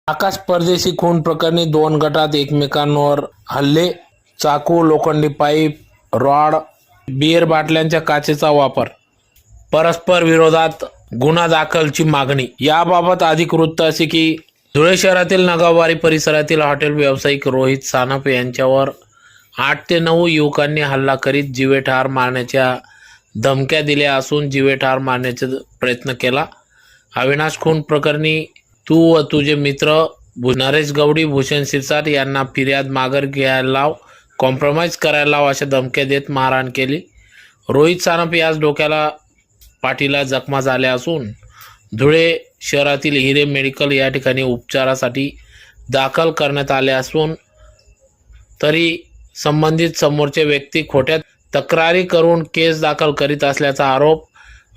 आकाश परदेशी खून प्रकरणी 2 गटात एकमेकांवर हल्ले, चाकू, लोखंडी पाईप, रॉड, बियर बाटल्यांच्या काचेचा वापर, परस्पर विरोधात गुन्हा दाखलची मागणी. याबाबत अधिक वृत्त असे की धुळे शहरातील नगावारी परिसरातील हॉटेल व्यावसायिक रोहित सानप यांच्यावर 8 ते 9 युवकांनी हल्ला करीत जीवेठार मारण्याच्या धमक्या दिल्या असून जीवेठार मारण्याचा प्रयत्न केला. अविनाश खून प्रकरणी तू व तुझे मित्र नरेश गवडी, भूषण सिरसाट यांना फिर्याद माघार घ्यायला लाव, कॉम्प्रोमाइज करायला लाव अशा धमक्या देत मारहाण केली. रोहित सानप यास डोक्याला पाठीला जखमा झाल्या असून धुळे शहरातील हिरे मेडिकल या ठिकाणी उपचारासाठी दाखल करण्यात आले असून तरी संबंधित समोरचे व्यक्ती खोट्या तक्रारी करून केस दाखल करीत असल्याचा आरोप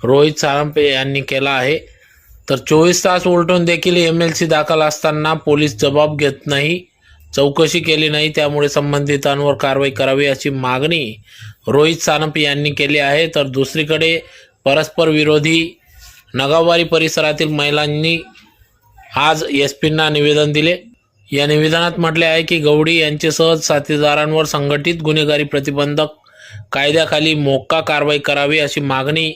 रोहित सानप यांनी केला आहे. तर 24 तास उलटून देखील MLC दाखल असताना पोलीस जबाब घेत नाही, चौकशी केली नाही, त्यामुळे संबंधितांवर कारवाई करावी अशी मागणी रोहित सानप यांनी केली आहे. तर दुसरीकडे परस्पर विरोधी नगावारी परिसरातील महिलांनी आज SP-ना निवेदन दिले. या निवेदनात म्हटले आहे की गवडी यांच्यासह साथीदारांवर संघटित गुन्हेगारी प्रतिबंधक कायद्याखाली मोक्का कारवाई करावी अशी मागणी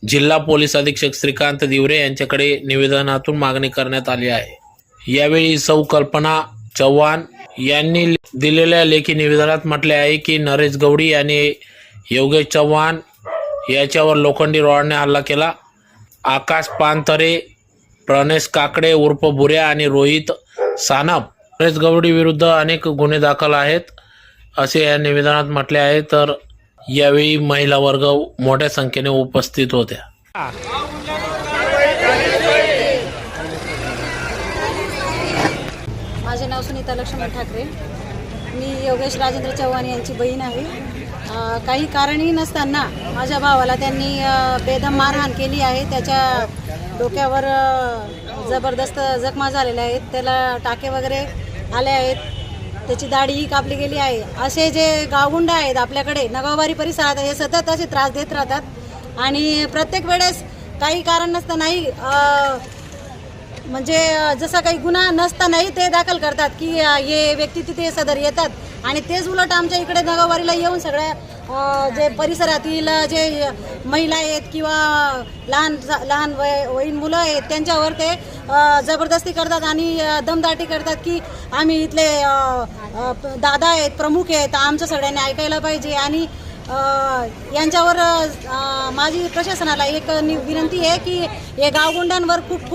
जिल्हा पोलीस अधीक्षक श्रीकांत दिवरे यांच्याकडे निवेदनातून मागणी करण्यात आली आहे. यावेळी सौ कल्पना चव्हाण यांनी दिलेल्या लेखी निवेदनात म्हटले आहे की नरेश गवडी यांनी योगेश चव्हाण याच्यावर लोखंडी रॉडने हल्ला केला. आकाश पानथरे, प्रणेश काकडे उर्फ बुऱ्या आणि रोहित सानप, नरेश गवडी विरुद्ध अनेक गुन्हे दाखल आहेत असे या निवेदनात म्हटले आहे. तर यावेळी महिला वर्ग मोठ्या संख्येने उपस्थित होत्या. माझे नाव सुनीता लक्ष्मण ठाकरे. मी योगेश राजेंद्र चव्हाण यांची बहीण आहे. काही कारणही नसताना माझ्या भावाला त्यांनी बेदम मारहाण केली आहे. त्याच्या डोक्यावर जबरदस्त जखमा झालेल्या आहेत, त्याला टाके वगैरे आले आहेत, त्याची दाढीही कापली गेली आहे. असे जे गावगुंड आहेत आपल्याकडे नगावारी परिसरात हे सतत असे त्रास देत राहतात आणि प्रत्येक वेळेस काही कारण नसतानाही म्हणजे जसं काही गुन्हा नसतानाही ते दाखल करतात की हे व्यक्ती तिथे सदर येतात आणि तेच उलट आमच्या इकडे नगावारीला येऊन सगळ्या जे परिसरातील जे महिला आहेत किंवा लहान वयीन मुलं आहेत त्यांच्यावर ते जबरदस्ती करतात आणि दमदाटी करतात की आम्ही इथले दादा आहेत, प्रमुख आहेत, आमचं सगळ्यांनी ऐकायला पाहिजे. आणि यांच्यावर माझी प्रशासनाला एक विनंती आहे की हे गावगुंडांवर खूप